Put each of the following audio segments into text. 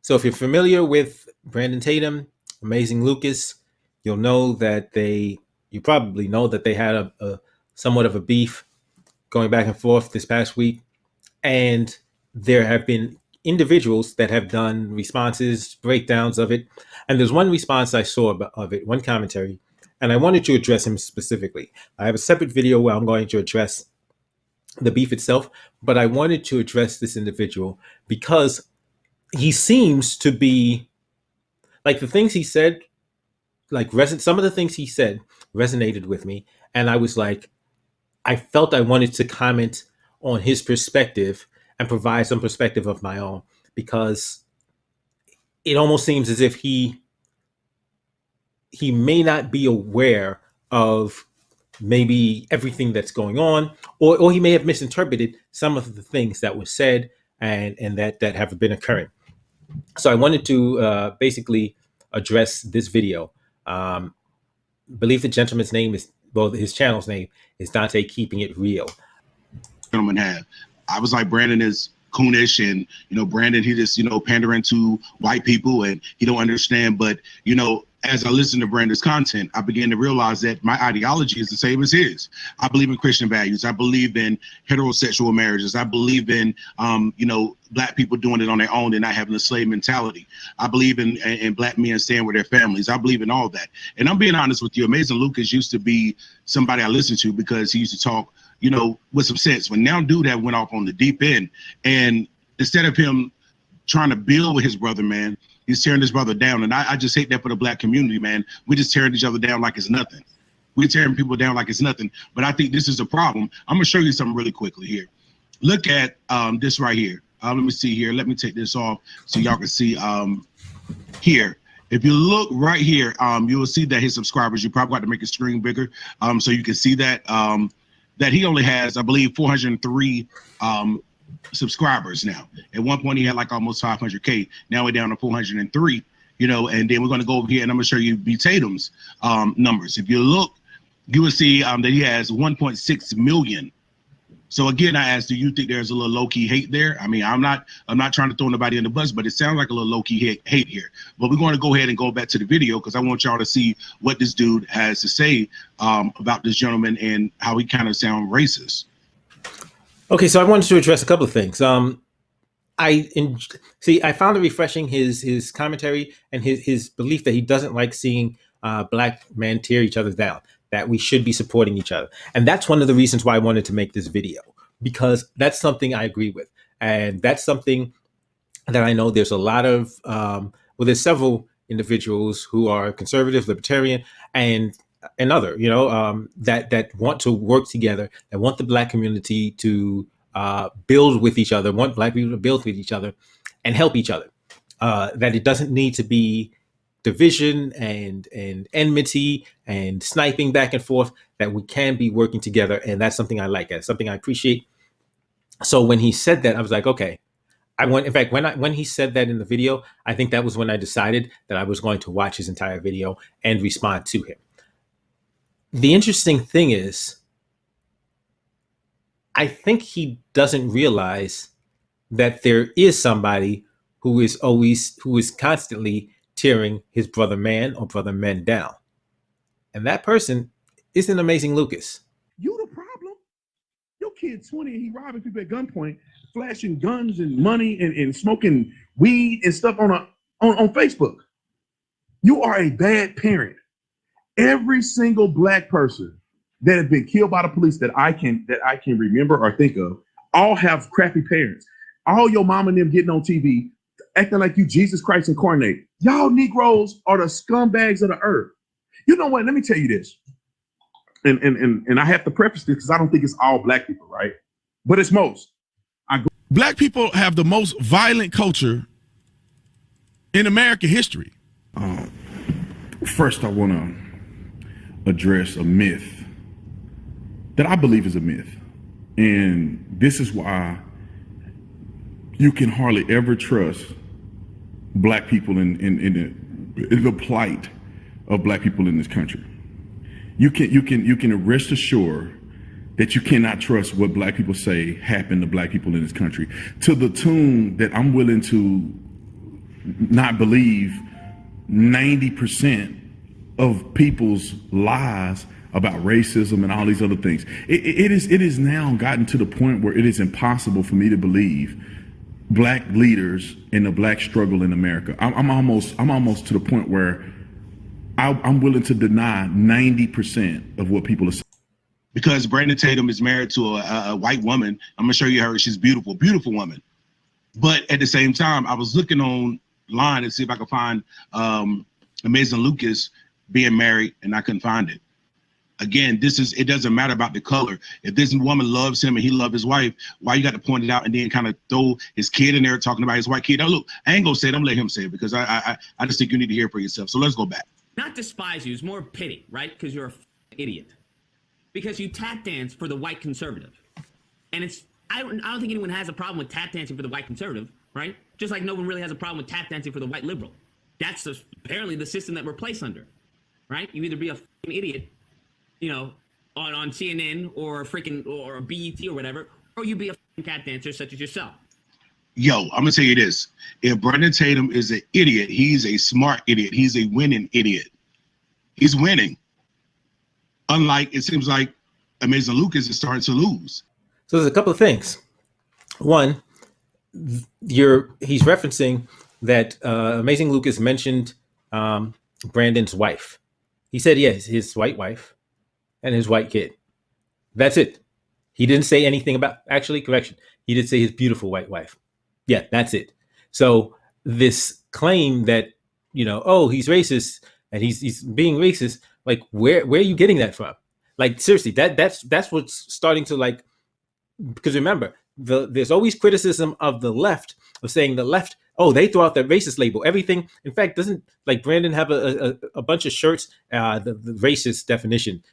So if you're familiar with Brandon Tatum, Amazing Lucas, you'll know that you probably know that they had a somewhat of a beef going back and forth this past week. And there have been individuals that have done responses, breakdowns of it. And there's one response I saw of it, one commentary, and I wanted to address him specifically. I have a separate video where I'm going to address the beef itself, but I wanted to address this individual because he seems to be like the things he said, some of the things he said resonated with me. And I was like, I felt I wanted to comment on his perspective and provide some perspective of my own, because it almost seems as if he may not be aware of maybe everything that's going on, or he may have misinterpreted some of the things that were said and that have been occurring. So I wanted to basically address this video. Believe the gentleman's name is, well, his channel's name is Dontae Keeping It Real. Gentlemen have. I was like, Brandon is coonish, and Brandon, he just pandering to white people, and he don't understand. But as I listen to Brandon's content, I began to realize that my ideology is the same as his. I believe in Christian values. I believe in heterosexual marriages. I believe in black people doing it on their own and not having a slave mentality. I believe in black men staying with their families. I believe in all that. And I'm being honest with you, Amazing Lucas used to be somebody I listened to because he used to talk with some sense. But now dude that went off on the deep end, and instead of him trying to build with his brother, man, he's tearing his brother down. And I just hate that for the black community, man. We're just tearing each other down like it's nothing. We're tearing people down like it's nothing. But I think this is a problem. I'm gonna show you something really quickly here. Look at this right here. Let me see here. Let me take this off so y'all can see here. If you look right here, you will see that his subscribers, you probably got to make his screen bigger so you can see that that he only has, I believe, 403 subscribers now. At one point, he had like almost 500K. Now we're down to 403, and then we're going to go over here and I'm going to show you B. Tatum's numbers. If you look, you will see that he has 1.6 million. So again, I asked, do you think there's a little low-key hate there? I mean, I'm not trying to throw nobody in the bus, but it sounds like a little low-key hate here. But we're going to go ahead and go back to the video because I want y'all to see what this dude has to say about this gentleman and how he kind of sound racist. Okay, so I wanted to address a couple of things. I found it refreshing his commentary and his belief that he doesn't like seeing black men tear each other down, that we should be supporting each other. And that's one of the reasons why I wanted to make this video, because that's something I agree with. And that's something that I know there's a lot of, there's several individuals who are conservative, libertarian, and other, that want to work together, that want the black community to build with each other, want black people to build with each other and help each other. That it doesn't need to be division and enmity and sniping back and forth, that we can be working together. And that's something I like. That's something I appreciate. So when he said that, I was like, okay. When he said that in the video, I think that was when I decided that I was going to watch his entire video and respond to him. The interesting thing is, I think he doesn't realize that there is somebody who is constantly tearing his brother man or brother men down. And that person is an Amazing Lucas. You the problem. Your kid's 20 and he robbing people at gunpoint, flashing guns and money and smoking weed and stuff on Facebook. You are a bad parent. Every single black person that has been killed by the police that I can remember or think of, all have crappy parents. All your mom and them getting on TV acting like you Jesus Christ incarnate. Y'all Negroes are the scumbags of the earth. You know what? Let me tell you this. And I have to preface this because I don't think it's all black people, right? But it's most. Black people have the most violent culture in American history. First, I want to address a myth that I believe is a myth. And this is why you can hardly ever trust black people in the plight of black people in this country. You can rest assured that you cannot trust what black people say happened to black people in this country, to the tune that I'm willing to not believe 90% of people's lies about racism and all these other things. It is now gotten to the point where it is impossible for me to believe black leaders in the black struggle in America. I'm almost to the point where I'm willing to deny 90% of what people are saying. Because Brandon Tatum is married to a white woman. I'm gonna show you her. She's beautiful, beautiful woman. But at the same time, I was looking online to see if I could find Amazing Lucas being married, and I couldn't find it. Again, it doesn't matter about the color. If this woman loves him and he loves his wife, why you got to point it out and then kind of throw his kid in there talking about his white kid? Now, look, I ain't gonna say it. I'm gonna let him say it because I just think you need to hear it for yourself. So let's go back. Not despise you, it's more pity, right? Because you're an idiot. Because you tap dance for the white conservative. And I don't think anyone has a problem with tap dancing for the white conservative, right? Just like no one really has a problem with tap dancing for the white liberal. That's apparently the system that we're placed under, right? You either be a fucking idiot, you know, on CNN or or BET or whatever, or you be a fucking tap dancer such as yourself. Yo, I'm gonna tell you this. If Brandon Tatum is an idiot, he's a smart idiot. He's a winning idiot. He's winning. Unlike, it seems like Amazing Lucas is starting to lose. So there's a couple of things. One, he's referencing that Amazing Lucas mentioned Brandon's wife. He said, yes, his white wife and his white kid. That's it. He didn't say anything about, actually, correction. He did say his beautiful white wife. Yeah, that's it. So this claim that, you know, oh, he's racist and he's being racist, like where are you getting that from? Like seriously, that's what's starting to like, because remember, there's always criticism of the left of saying the left, oh, they throw out that racist label. Everything, in fact, doesn't like Brandon have a bunch of shirts, the racist definition,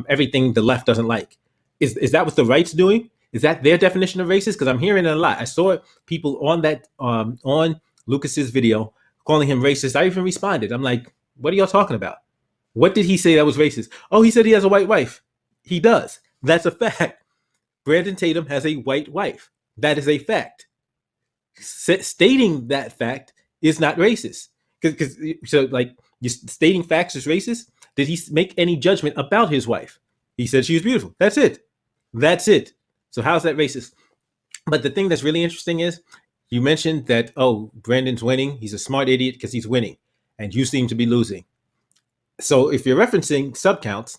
everything the left doesn't like. Is that what the right's doing? Is that their definition of racist? Because I'm hearing it a lot. I saw people on that on Lucas's video calling him racist. I even responded. I'm like, what are y'all talking about? What did he say that was racist? Oh, he said he has a white wife. He does. That's a fact. Brandon Tatum has a white wife. That is a fact. Stating that fact is not racist. Because so like stating facts is racist. Did he make any judgment about his wife? He said she was beautiful. That's it. That's it. So how's that racist? But the thing that's really interesting is you mentioned that, oh, Brandon's winning. He's a smart idiot because he's winning. And you seem to be losing. So if you're referencing sub counts,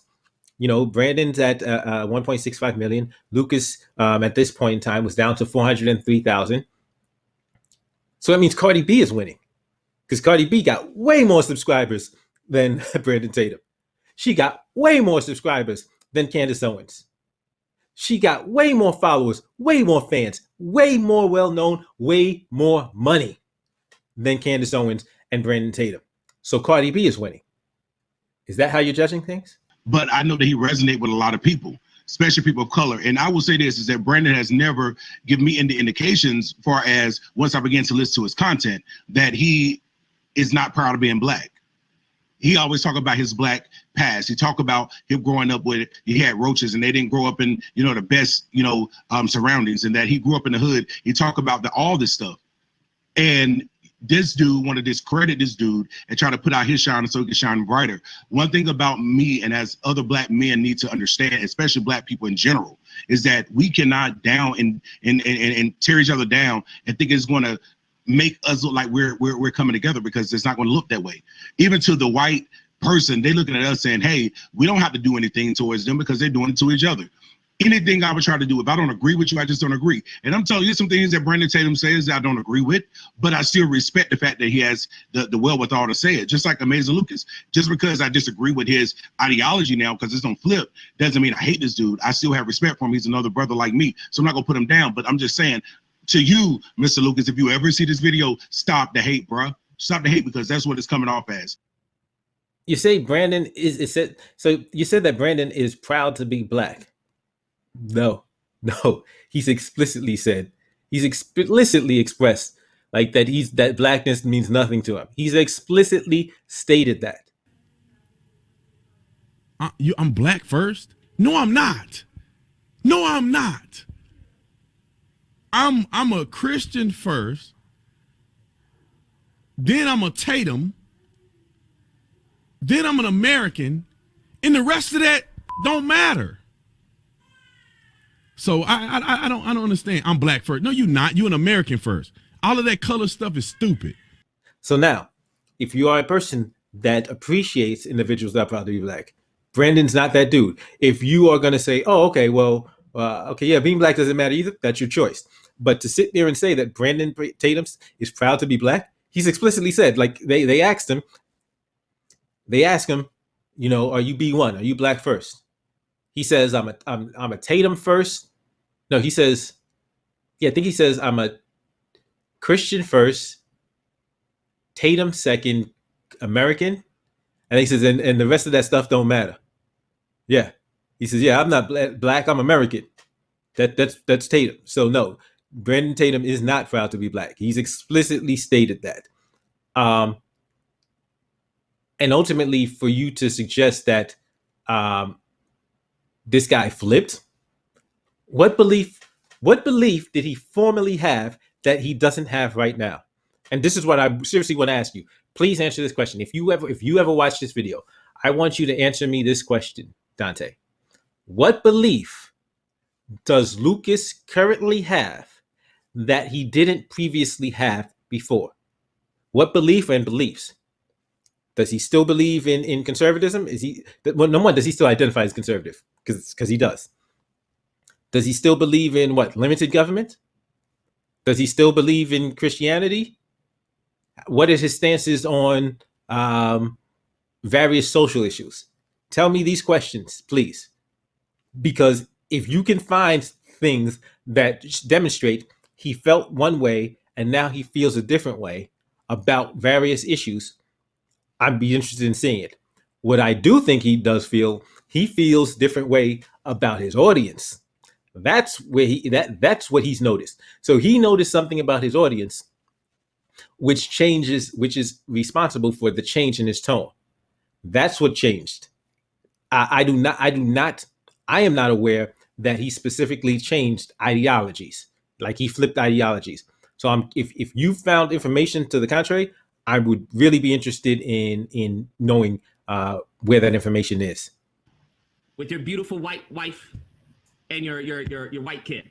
you know, Brandon's at 1.65 million. Lucas at this point in time was down to 403,000. So that means Cardi B is winning because Cardi B got way more subscribers than Brandon Tatum. She got way more subscribers than Candace Owens. She got way more followers, way more fans, way more well-known, way more money than Candace Owens and Brandon Tatum. So Cardi B is winning. Is that how you're judging things? But I know that he resonates with a lot of people, especially people of color. And I will say this, is that Brandon has never given me any indications far as once I began to listen to his content, that he is not proud of being black. He always talk about his black past. He talk about him growing up with, he had roaches and they didn't grow up in, you know, the best, you know, surroundings, and that he grew up in the hood. He talk about all this stuff. And this dude wanted to discredit this dude and try to put out his shine so he can shine brighter. One thing about me, and as other black men need to understand, especially black people in general, is that we cannot down and tear each other down and think it's going to make us look like we're coming together, because it's not going to look that way. Even to the white person, they looking at us saying, hey, we don't have to do anything towards them because they're doing it to each other. Anything I would try to do, if I don't agree with you, I just don't agree. And I'm telling you some things that Brandon Tatum says that I don't agree with, but I still respect the fact that he has the wherewithal to say it. Just like Amazing Lucas. Just because I disagree with his ideology now, because it's on flip, doesn't mean I hate this dude. I still have respect for him. He's another brother like me. So I'm not going to put him down. But I'm just saying to you, Mr. Lucas, if you ever see this video, stop the hate, bruh. Stop the hate, because that's what it's coming off as. You say Brandon so you said that Brandon is proud to be black. No, he's explicitly expressed like that blackness means nothing to him. He's explicitly stated that. I'm black first? No, I'm not. No, I'm not. I'm a Christian first, then I'm a Tatum, then I'm an American, and the rest of that don't matter. So I don't understand. I'm black first. No, you're not. You're an American first. All of that color stuff is stupid. So now, if you are a person that appreciates individuals that are proud to be black, Brandon's not that dude. If you are going to say, oh, okay, well, okay, yeah, being black doesn't matter either, that's your choice. But to sit there and say that Brandon Tatum is proud to be black, he's explicitly said, like they asked him, you know, are you B1? Are you black first? He says, I'm a Tatum first. No, he says, yeah, I think he says I'm a Christian first, Tatum second, American. And he says, and the rest of that stuff don't matter. Yeah. He says, yeah, I'm not black, I'm American. That's Tatum. So no, Brandon Tatum is not proud to be black. He's explicitly stated that. And ultimately, for you to suggest that this guy flipped, what belief did he formerly have that he doesn't have right now? And this is what I seriously want to ask you. Please answer this question. If you ever watch this video, I want you to answer me this question, Dontae. What belief does Lucas currently have that he didn't previously have before? What belief and beliefs? Does he still believe in conservatism? Is he, well, number one, does he still identify as conservative? Because he does. Does he still believe in what? Limited government? Does he still believe in Christianity? What is his stances on various social issues? Tell me these questions, please. Because if you can find things that demonstrate he felt one way and now he feels a different way about various issues, I'd be interested in seeing it. What I do think he does feel, he feels different way about his audience. That's where that's what he's noticed. So he noticed something about his audience, which is responsible for the change in his tone. That's what changed. I am not aware that he specifically changed ideologies, like he flipped ideologies. So if you found information to the contrary, I would really be interested in knowing where that information is. With your beautiful white wife and your white kid.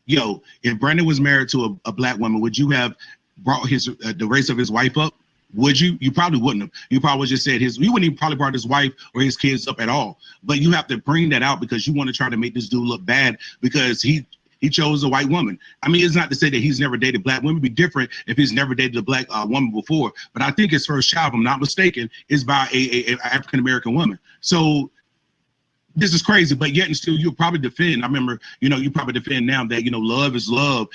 Yo, if Brandon was married to a black woman, would you have brought his the race of his wife up? Would you? You probably wouldn't have. You probably just said you wouldn't even probably brought his wife or his kids up at all. But you have to bring that out because you want to try to make this dude look bad because he chose a white woman. I mean, it's not to say that he's never dated black women. It'd be different if he's never dated a black woman before. But I think his first child, if I'm not mistaken, is by a African American woman. So this is crazy, but yet and still you'll probably defend. I remember, you probably defend now that, love is love,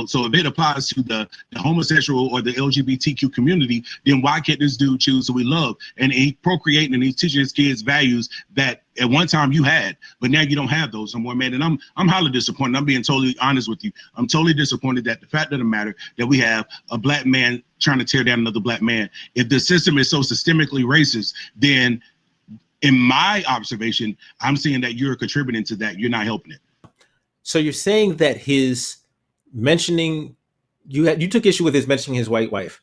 so if it applies to the homosexual or the LGBTQ community, then why can't this dude choose who we love? And he's procreating and he's teaching his kids values that at one time you had, but now you don't have those no more, man. And I'm highly disappointed. I'm being totally honest with you. I'm totally disappointed that the fact of the matter that we have a black man trying to tear down another black man. If the system is so systemically racist, then in my observation, I'm seeing that you're contributing to that. You're not helping it. So you're saying that his mentioning, you took issue with his mentioning his white wife.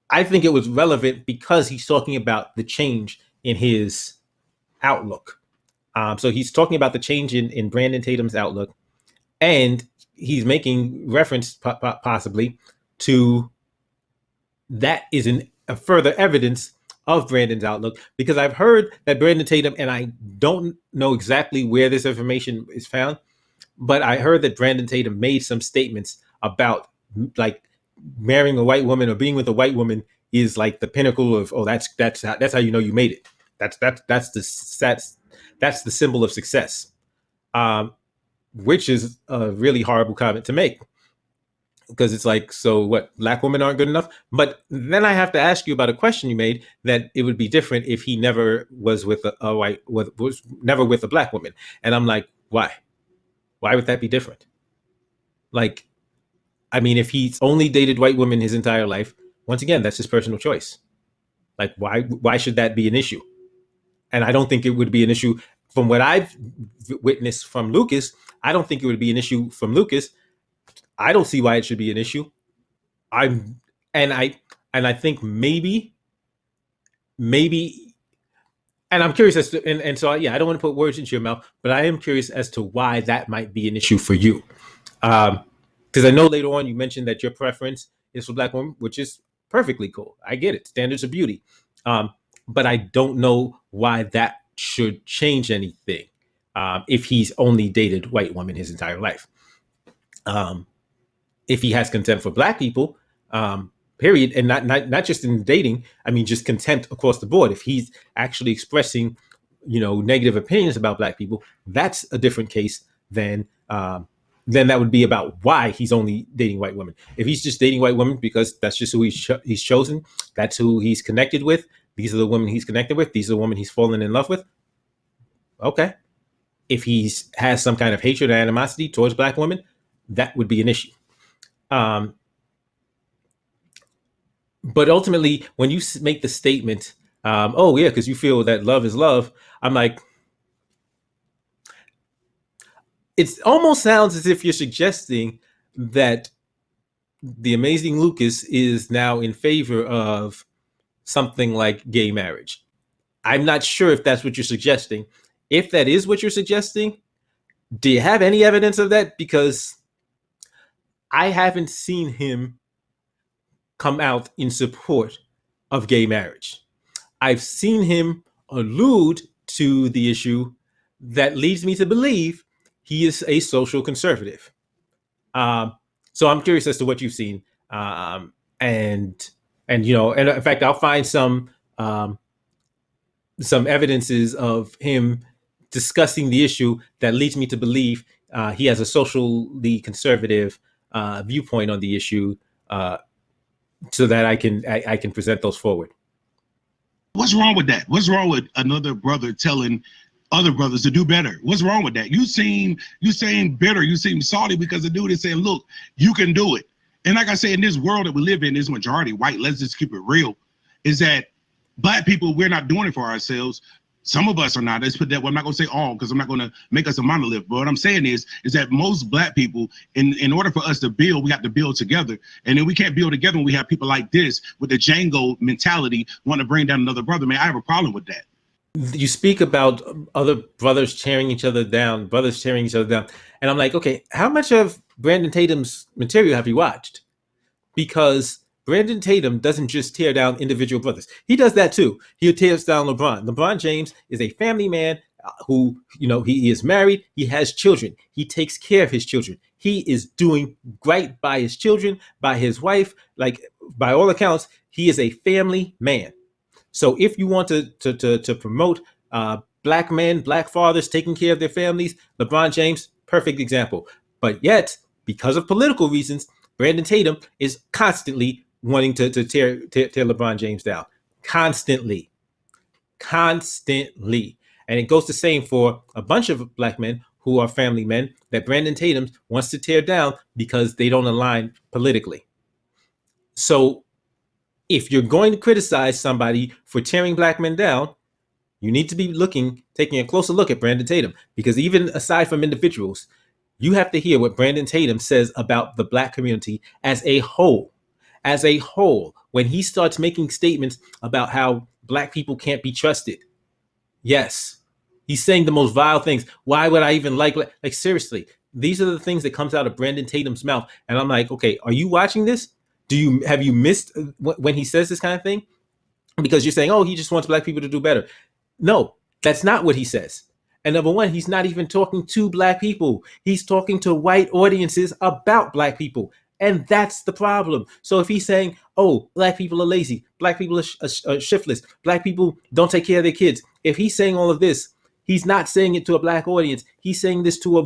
I think it was relevant because he's talking about the change in his outlook. So he's talking about the change in Brandon Tatum's outlook, and he's making reference possibly to that is a further evidence of Brandon's outlook, because I've heard that Brandon Tatum, and I don't know exactly where this information is found, but I heard that Brandon Tatum made some statements about like marrying a white woman or being with a white woman is like the pinnacle of, oh, that's how you know you made it. That's the symbol of success, which is a really horrible comment to make. Because it's like, so what, black women aren't good enough? But then I have to ask you about a question you made, that it would be different if he never was with was never with a black woman. And I'm like, why? Why would that be different? Like, I mean, if he's only dated white women his entire life, once again, that's his personal choice. Like, why should that be an issue? And I don't think it would be an issue from what I've witnessed from Lucas. I don't think it would be an issue from Lucas. I don't see why it should be an issue. And I think maybe, and I'm curious as to, and so yeah, I don't want to put words into your mouth, but I am curious as to why that might be an issue for you. Because I know later on you mentioned that your preference is for black women, which is perfectly cool. I get it, standards of beauty. But I don't know why that should change anything if he's only dated white women his entire life. If he has contempt for black people, period, and not just in dating. I mean, just contempt across the board. If he's actually expressing, negative opinions about black people, that's a different case than that would be about why he's only dating white women. If he's just dating white women because that's just who he's chosen, that's who he's connected with. These are the women he's connected with. These are the women he's fallen in love with. Okay. If he has some kind of hatred or animosity towards black women, that would be an issue. But ultimately, when you make the statement, oh yeah, because you feel that love is love, I'm like, it almost sounds as if you're suggesting that the amazing Lucas is now in favor of something like gay marriage. I'm not sure if that's what you're suggesting. If that is what you're suggesting, do you have any evidence of that? Because I haven't seen him come out in support of gay marriage. I've seen him allude to the issue that leads me to believe he is a social conservative. So I'm curious as to what you've seen, and in fact, I'll find some evidences of him discussing the issue that leads me to believe he has a socially conservative viewpoint on the issue, so that I can present those forward. What's wrong with that? What's wrong with another brother telling other brothers to do better? What's wrong with that? You seem bitter. You seem salty because the dude is saying, look, you can do it. And like I say, in this world that we live in, this majority white, let's just keep it real, is that black people, we're not doing it for ourselves. Some of us are not. Let's put that. Well, I'm not going to say all because I'm not going to make us a monolith. But what I'm saying is that most black people, in order for us to build, we have to build together. And then we can't build together when we have people like this with the Django mentality want to bring down another brother. Man, I have a problem with that. You speak about other brothers tearing each other down, and I'm like, okay, how much of Brandon Tatum's material have you watched? Because Brandon Tatum doesn't just tear down individual brothers. He does that too. He tears down LeBron. LeBron James is a family man who, he is married. He has children. He takes care of his children. He is doing right by his children, by his wife. Like, by all accounts, he is a family man. So if you want to promote black men, black fathers taking care of their families, LeBron James, perfect example. But yet, because of political reasons, Brandon Tatum is constantly wanting to tear LeBron James down. Constantly. And it goes the same for a bunch of black men who are family men that Brandon Tatum wants to tear down because they don't align politically. So if you're going to criticize somebody for tearing black men down, you need to be taking a closer look at Brandon Tatum, because even aside from individuals, you have to hear what Brandon Tatum says about the black community as a whole. As a whole, when he starts making statements about how black people can't be trusted. Yes, he's saying the most vile things. Why would I even like seriously? These are the things that comes out of Brandon Tatum's mouth. And I'm like, okay, are you watching this? Have you missed when he says this kind of thing? Because you're saying, oh, he just wants black people to do better. No, that's not what he says. And number one, he's not even talking to black people. He's talking to white audiences about black people. And that's the problem. So if he's saying, oh, black people are lazy, black people are shiftless, black people don't take care of their kids. If he's saying all of this, he's not saying it to a black audience. He's saying this to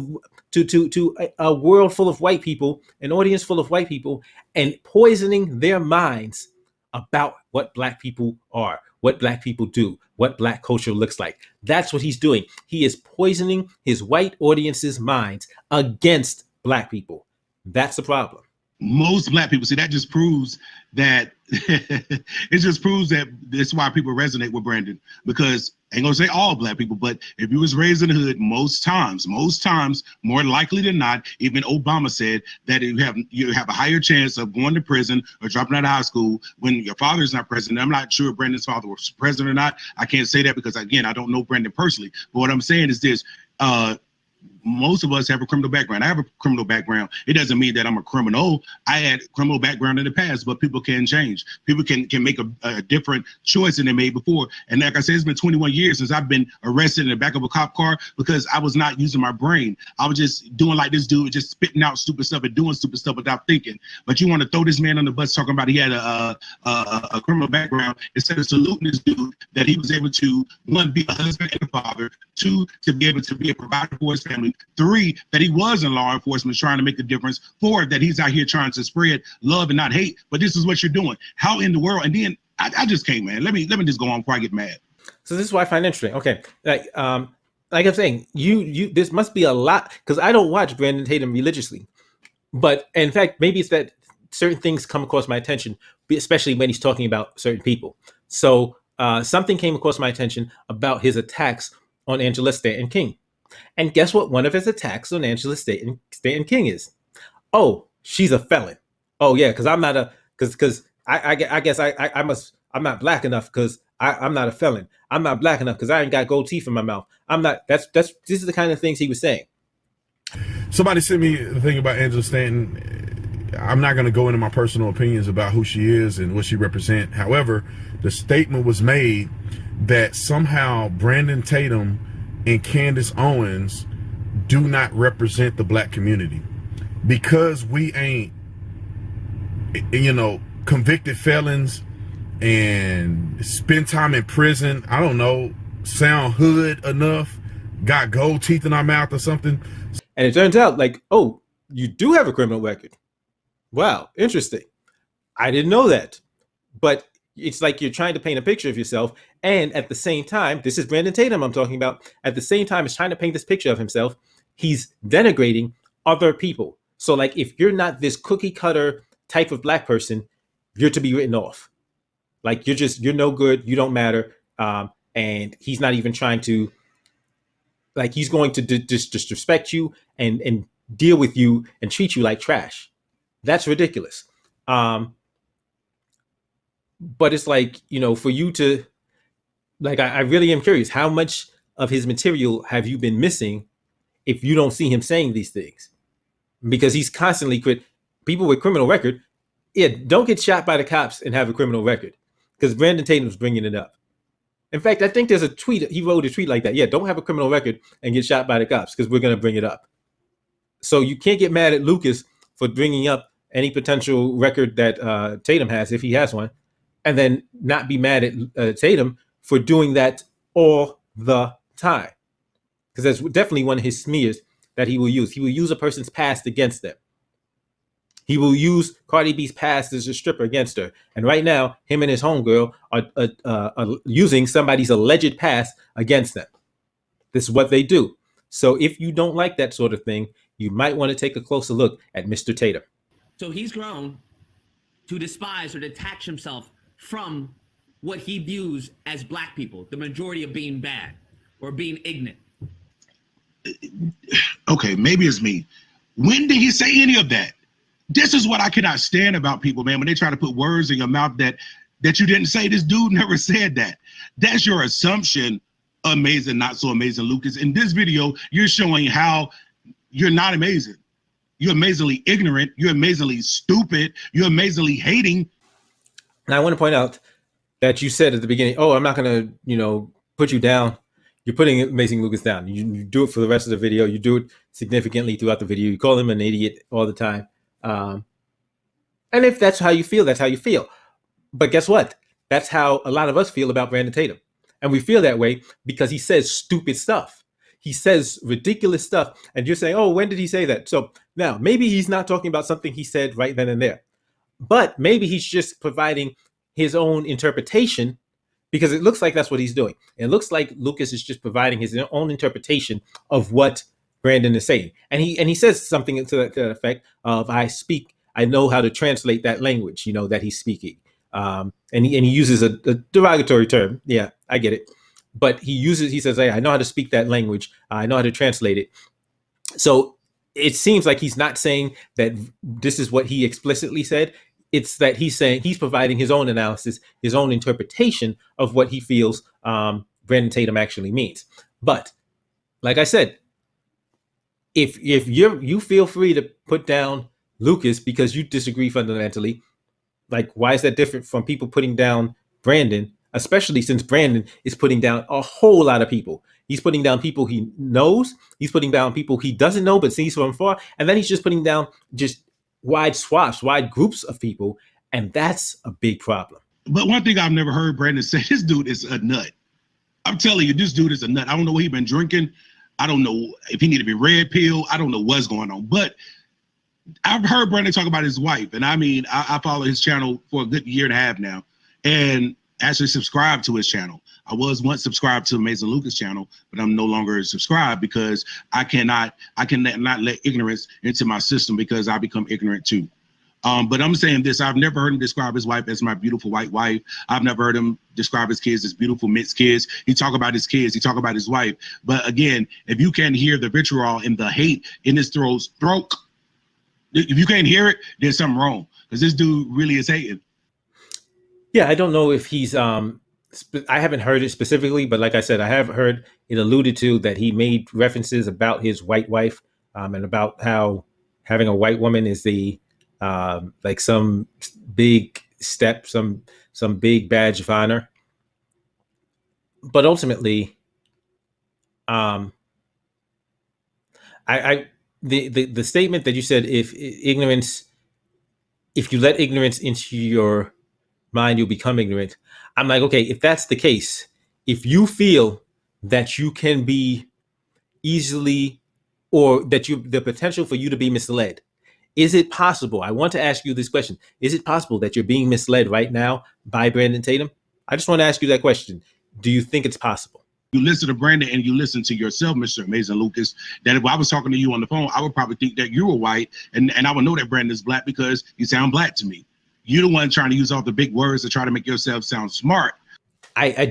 a world full of white people, an audience full of white people, and poisoning their minds about what black people are, what black people do, what black culture looks like. That's what he's doing. He is poisoning his white audience's minds against black people. That's the problem. Most black people, see, that just proves that it just proves that that's why people resonate with Brandon, because I ain't gonna say all black people, but if you was raised in the hood, most times, more likely than not, even Obama said that you have a higher chance of going to prison or dropping out of high school when your father's not president. I'm not sure if Brandon's father was president or not. I can't say that because, again, I don't know Brandon personally. But what I'm saying is this: most of us have a criminal background. I have a criminal background. It doesn't mean that I'm a criminal. I had criminal background in the past, but people can change. People can make a different choice than they made before. And like I said, it's been 21 years since I've been arrested in the back of a cop car because I was not using my brain. I was just doing like this dude, just spitting out stupid stuff and doing stupid stuff without thinking. But you want to throw this man on the bus talking about he had a criminal background instead of saluting this dude that he was able to, one, be a husband and a father, two, to be able to be a provider for his family, three, that he was in law enforcement trying to make a difference, four, that he's out here trying to spread love and not hate. But this is what you're doing. How in the world? And then I just can't, man. Let me just go on before I get mad. So this is what I find interesting. Okay, like I'm saying, you this must be a lot, because I don't watch Brandon Tatum religiously, but in fact, maybe it's that certain things come across my attention, especially when he's talking about certain people. So something came across my attention about his attacks on Angela Stanton King. And guess what? One of his attacks on Angela Stanton King is, oh, she's a felon. Oh yeah, because I'm not a because I guess I'm not black enough because I'm not a felon. I'm not black enough because I ain't got gold teeth in my mouth. I'm not. This is the kind of things he was saying. Somebody sent me the thing about Angela Stanton. I'm not going to go into my personal opinions about who she is and what she represents. However, the statement was made that somehow Brandon Tatum and Candace Owens do not represent the black community because we ain't, convicted felons and spend time in prison. I don't know, sound hood enough, got gold teeth in our mouth or something. And it turns out like, oh, you do have a criminal record. Wow, interesting. I didn't know that. But it's like you're trying to paint a picture of yourself. And at the same time, this is Brandon Tatum I'm talking about. At the same time, he's trying to paint this picture of himself. He's denigrating other people. So like, if you're not this cookie cutter type of black person, you're to be written off. Like you're no good. You don't matter. And he's not even trying to, like, he's going to disrespect you and deal with you and treat you like trash. That's ridiculous. But it's like, for you to, like, I really am curious, how much of his material have you been missing if you don't see him saying these things? Because he's constantly people with criminal record. Yeah, don't get shot by the cops and have a criminal record, because Brandon Tatum's bringing it up. In fact, I think there's a tweet, he wrote a tweet like that. Yeah, don't have a criminal record and get shot by the cops because we're going to bring it up. So you can't get mad at Lucas for bringing up any potential record that Tatum has, if he has one, and then not be mad at Tatum for doing that all the time. Because that's definitely one of his smears that he will use. He will use a person's past against them. He will use Cardi B's past as a stripper against her. And right now, him and his homegirl are using somebody's alleged past against them. This is what they do. So if you don't like that sort of thing, you might want to take a closer look at Mr. Tatum. So he's grown to despise or detach himself from what he views as black people, the majority of being bad or being ignorant. Okay, maybe it's me. When did he say any of that? This is what I cannot stand about people, man, when they try to put words in your mouth that you didn't say. This dude never said that. That's your assumption. Amazing, not so amazing, Lucas. In this video, you're showing how you're not amazing. You're amazingly ignorant. You're amazingly stupid. You're amazingly hating. Now, I want to point out that you said at the beginning, oh, I'm not going to, put you down. You're putting Amazing Lucas down. You do it for the rest of the video. You do it significantly throughout the video. You call him an idiot all the time. And if that's how you feel, that's how you feel. But guess what? That's how a lot of us feel about Brandon Tatum. And we feel that way because he says stupid stuff. He says ridiculous stuff. And you're saying, oh, when did he say that? So now maybe he's not talking about something he said right then and there. But maybe he's just providing his own interpretation, because it looks like that's what he's doing. It looks like Lucas is just providing his own interpretation of what Brandon is saying. And he says something to the effect of, I speak I know how to translate that language, that he's speaking. And he uses a derogatory term. Yeah, I get it. But he says, hey, I know how to speak that language. I know how to translate it. So it seems like he's not saying that this is what he explicitly said. It's that he's saying he's providing his own analysis, his own interpretation of what he feels Brandon Tatum actually means. But like I said, if you feel free to put down Lucas because you disagree fundamentally, like why is that different from people putting down Brandon, especially since Brandon is putting down a whole lot of people. He's putting down people he knows, he's putting down people he doesn't know but sees from afar, and then he's just putting down just wide swaths, wide groups of people, and that's a big problem. But one thing I've never heard Brandon say, this dude is a nut. I'm telling you, this dude is a nut. I don't know what he's been drinking. I don't know if he need to be red pill. I don't know what's going on. But I've heard Brandon talk about his wife. And I mean, I follow his channel for a good year and a half now and actually subscribed to his channel. I was once subscribed to Amazing Lucas channel, but I'm no longer subscribed because I cannot let ignorance into my system because I become ignorant too. But I'm saying this, I've never heard him describe his wife as my beautiful white wife. I've never heard him describe his kids as beautiful mixed kids. He talk about his kids, he talk about his wife. But again, if you can't hear the vitriol and the hate in his throat, if you can't hear it, there's something wrong. Because this dude really is hating. Yeah, I don't know if he's, I haven't heard it specifically, but like I said, I have heard it alluded to that he made references about his white wife and about how having a white woman is the, like some big step, some big badge of honor. But ultimately, the statement that you said, if you let ignorance into your mind, you'll become ignorant. I'm like, okay, if that's the case, if you feel that you can be easily, or that the potential for you to be misled, is it possible? I want to ask you this question. Is it possible that you're being misled right now by Brandon Tatum? I just want to ask you that question. Do you think it's possible? You listen to Brandon and you listen to yourself, Mr. Amazing Lucas, that if I was talking to you on the phone, I would probably think that you were white and I would know that Brandon's black because you sound black to me. You're the one trying to use all the big words to try to make yourself sound smart. I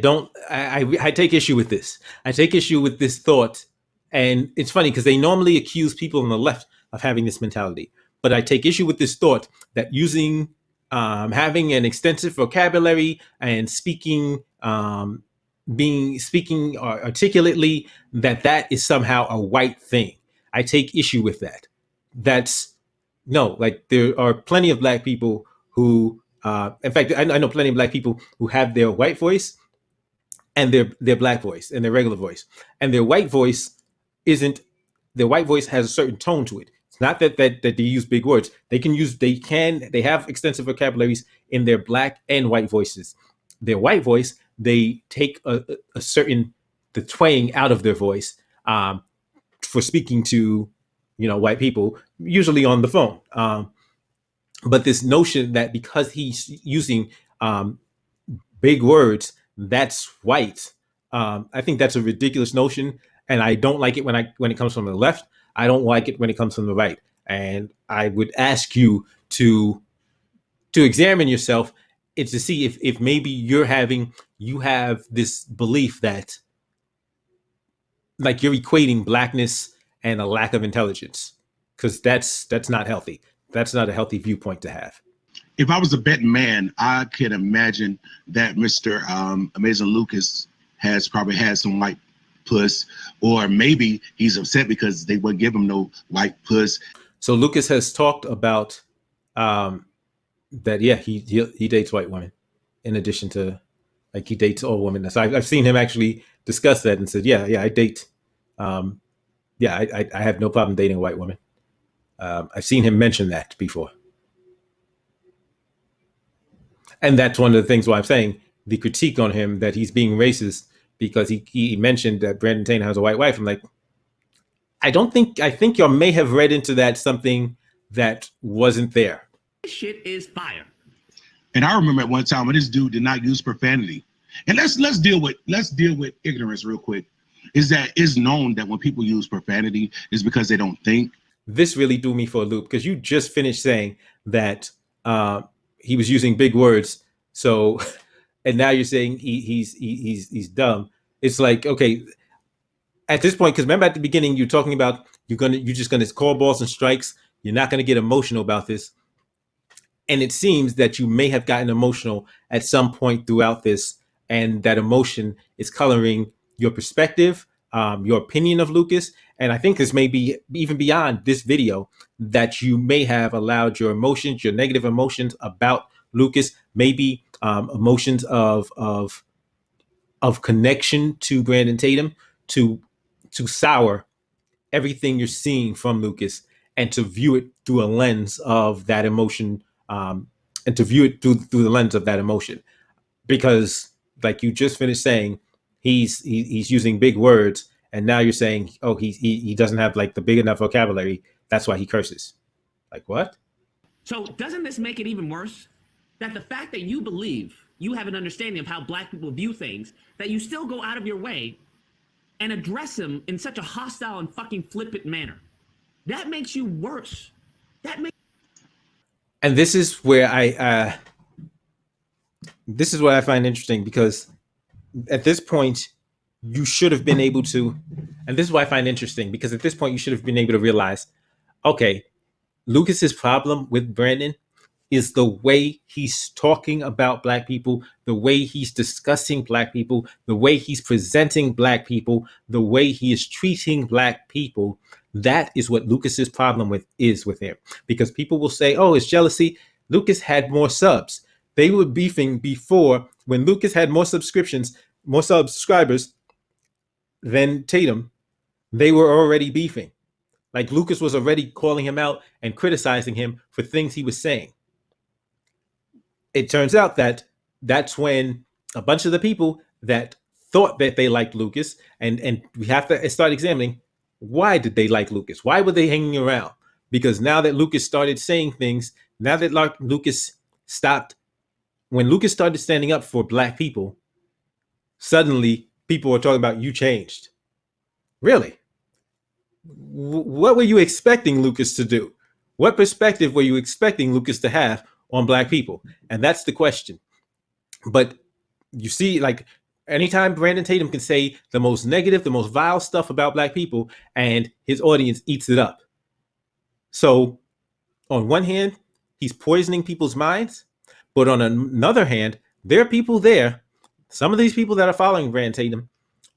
take issue with this. I take issue with this thought. And it's funny because they normally accuse people on the left of having this mentality. But I take issue with this thought that using, having an extensive vocabulary and speaking articulately, that is somehow a white thing. I take issue with that. No, like there are plenty of black people who, in fact, I know plenty of black people who have their white voice and their black voice and their regular voice, and their white voice has a certain tone to it. It's not that they use big words. They have extensive vocabularies in their black and white voices. Their white voice, they take the twang out of their voice for speaking to, white people, usually on the phone. But this notion that because he's using big words, that's white. I think that's a ridiculous notion, and I don't like it when it comes from the left. I don't like it when it comes from the right. And I would ask you to examine yourself and to see if maybe you have this belief that, like, you're equating blackness and a lack of intelligence, because that's not healthy. That's not a healthy viewpoint to have. If I was a betting man, I could imagine that Mr. Amazing Lucas has probably had some white puss, or maybe he's upset because they wouldn't give him no white puss. So Lucas has talked about that. Yeah, he dates white women, in addition to, like, he dates all women. So I've seen him actually discuss that and said, yeah, I date. I have no problem dating a white woman. I've seen him mention that before. And that's one of the things why I'm saying the critique on him that he's being racist because he mentioned that Brandon Tatum has a white wife. I'm like, I think y'all may have read into that something that wasn't there. This shit is fire. And I remember at one time when this dude did not use profanity. And let's deal with ignorance real quick. Is that it's known that when people use profanity is because they don't think. this really threw me for a loop because you just finished saying that he was using big words. So, and now you're saying he's dumb. It's like, okay, at this point, because remember at the beginning you're talking about you're just gonna call balls and strikes. You're not gonna get emotional about this, and it seems that you may have gotten emotional at some point throughout this, and that emotion is coloring your perspective, your opinion of Lucas. And I think this may be even beyond this video, that you may have allowed your emotions, your negative emotions about Lucas, maybe emotions of connection to Brandon Tatum, to sour everything you're seeing from Lucas, and to view it through a lens of that emotion, and to view it through the lens of that emotion. Because, like you just finished saying, he's using big words, and now you're saying, oh, he doesn't have like the big enough vocabulary. That's why he curses. Like what? So doesn't this make it even worse? That the fact that you believe you have an understanding of how black people view things, that you still go out of your way and address them in such a hostile and fucking flippant manner. That makes you worse. And this is where this is what I find interesting, because at this point you should have been able to, and this is what I find interesting, because at this point you should have been able to realize, okay, Lucas's problem with Brandon is the way he's talking about black people, the way he's discussing black people, the way he's presenting black people, the way he is treating black people. That is what Lucas's problem is with him. Because people will say, oh, it's jealousy. Lucas had more subs. They were beefing before, when Lucas had more subscriptions, more subscribers than Tatum. They were already beefing. Like Lucas was already calling him out and criticizing him for things he was saying. It turns out that that's when a bunch of the people that thought that they liked Lucas, and we have to start examining, why did they like Lucas? Why were they hanging around? Because now that Lucas started saying things, now that Lucas stopped, when Lucas started standing up for black people, suddenly people were talking about, you changed. Really? What were you expecting Lucas to do? What perspective were you expecting Lucas to have on black people? And that's the question. But you see, like, anytime Brandon Tatum can say the most negative, the most vile stuff about black people, and his audience eats it up. So on one hand, he's poisoning people's minds, but on another hand, there are people there. Some of these people that are following Brandon Tatum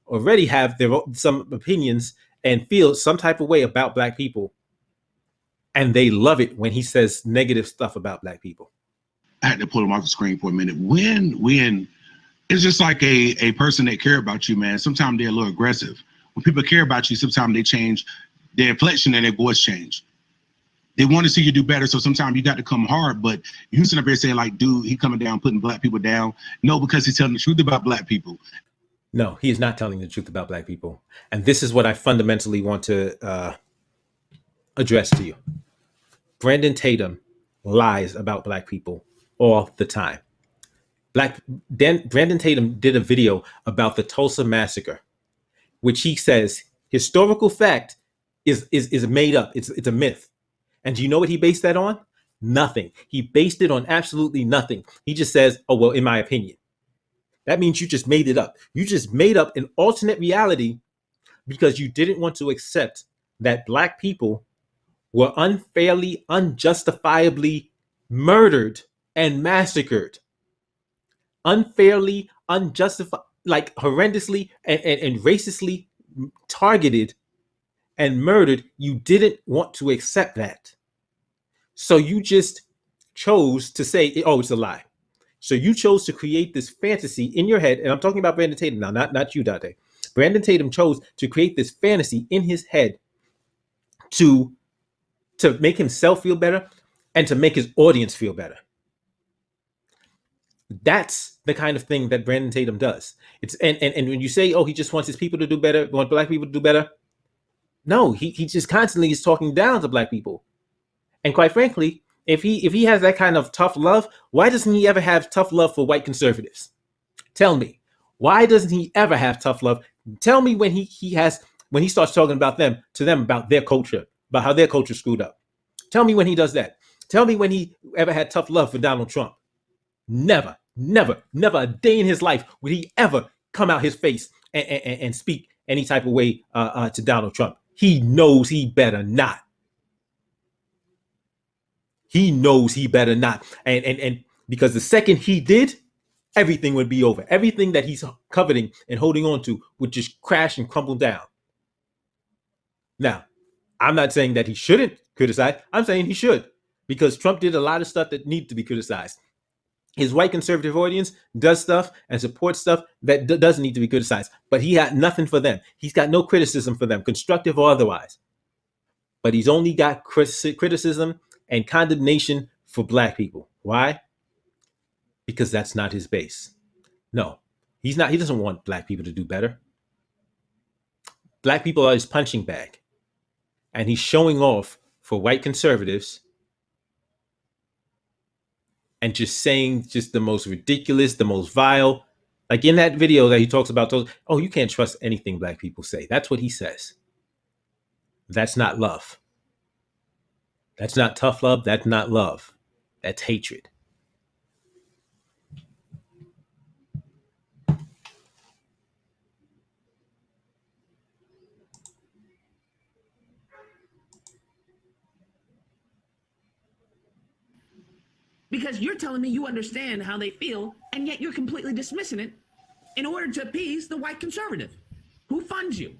already have some opinions and feel some type of way about black people, and they love it when he says negative stuff about black people. I had to pull him off the screen for a minute. When it's just like a person that care about you, man. Sometimes they're a little aggressive. When people care about you, sometimes they change their inflection and their voice change. They want to see you do better, so sometimes you got to come hard. But you sitting up here saying like, dude, he coming down, putting black people down. No, because he's telling the truth about black people. No, he is not telling the truth about black people. And this is what I fundamentally want to address to you. Brandon Tatum lies about black people all the time. Brandon Tatum did a video about the Tulsa massacre, which he says historical fact is made up. It's a myth. And do you know what he based that on? Nothing. He based it on absolutely nothing. He just says, oh, well, in my opinion. That means you just made it up. You just made up an alternate reality because you didn't want to accept that black people were unfairly, unjustifiably murdered and massacred. Unfairly, unjustified, like horrendously and racistly targeted and murdered. You didn't want to accept that. So you just chose to say, oh, it's a lie. So you chose to create this fantasy in your head, and I'm talking about Brandon Tatum now, not you, Dontae. Brandon Tatum chose to create this fantasy in his head to make himself feel better and to make his audience feel better. That's the kind of thing that Brandon Tatum does. It's and when you say, oh, he just wants his people to do better, want black people to do better. No, he just constantly is talking down to black people. And quite frankly, if he has that kind of tough love, why doesn't he ever have tough love for white conservatives? Tell me, why doesn't he ever have tough love? Tell me when he starts talking about them about their culture. about how their culture screwed up. Tell me when he does that. Tell me when he ever had tough love for Donald Trump. Never, never, never a day in his life would he ever come out his face and speak any type of way to Donald Trump. He knows he better not. He knows he better not. And because the second he did, everything would be over. Everything that he's coveting and holding on to would just crash and crumble down. Now, I'm not saying that he shouldn't criticize. I'm saying he should, because Trump did a lot of stuff that needs to be criticized. His white conservative audience does stuff and supports stuff that doesn't need to be criticized, but he had nothing for them. He's got no criticism for them, constructive or otherwise. But he's only got criticism and condemnation for black people. Why? Because that's not his base. No, he's not. He doesn't want black people to do better. Black people are his punching bag. And he's showing off for white conservatives and just saying just the most ridiculous, the most vile. Like in that video that he talks about, oh, you can't trust anything black people say. That's what he says. That's not love. That's not tough love. That's not love. That's hatred. Because you're telling me you understand how they feel, and yet you're completely dismissing it in order to appease the white conservative who funds you.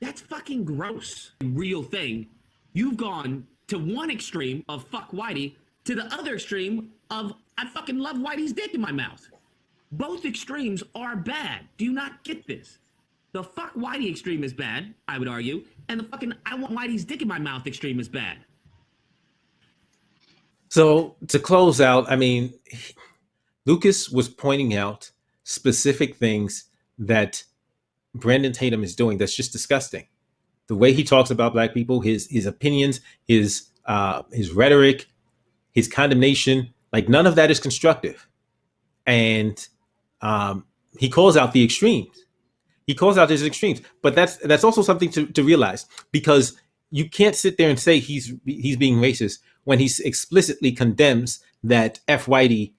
That's fucking gross. Real thing. You've gone to one extreme of fuck Whitey to the other extreme of I fucking love Whitey's dick in my mouth. Both extremes are bad. Do you not get this? The fuck Whitey extreme is bad, I would argue, and the fucking I want Whitey's dick in my mouth extreme is bad. So to close out, I mean, Lucas was pointing out specific things that Brandon Tatum is doing that's just disgusting. The way he talks about black people, his opinions, his rhetoric, his condemnation, like none of that is constructive. And he calls out the extremes. He calls out his extremes, but that's also something to realize, because you can't sit there and say he's being racist when he explicitly condemns that F Whitey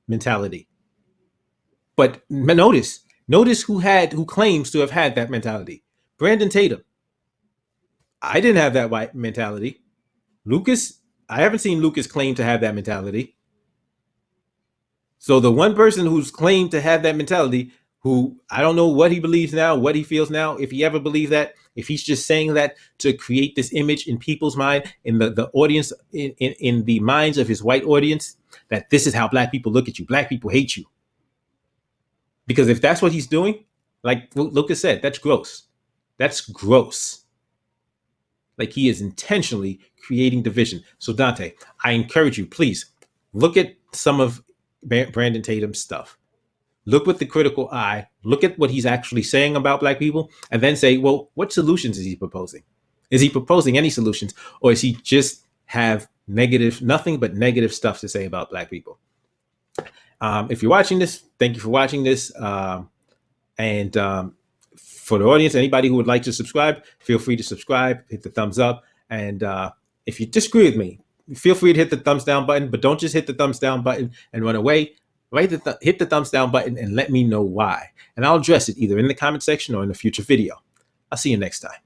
mentality. But notice who claims to have had that mentality. Brandon Tatum. I didn't have that white mentality. Lucas, I haven't seen Lucas claim to have that mentality. So the one person who's claimed to have that mentality, who I don't know what he believes now, what he feels now, if he ever believed that, if he's just saying that to create this image in people's mind, in the audience, in the minds of his white audience, that this is how black people look at you. Black people hate you. Because if that's what he's doing, like Lucas said, that's gross. That's gross. Like he is intentionally creating division. So Dontae, I encourage you, please look at some of Brandon Tatum's stuff. Look with the critical eye, look at what he's actually saying about black people, and then say, well, what solutions is he proposing? Is he proposing any solutions, or is he just have nothing but negative stuff to say about black people? If you're watching this, thank you for watching this. And for the audience, anybody who would like to subscribe, feel free to subscribe, hit the thumbs up. And if you disagree with me, feel free to hit the thumbs down button, but don't just hit the thumbs down button and run away. Hit the thumbs down button and let me know why. And I'll address it either in the comment section or in a future video. I'll see you next time.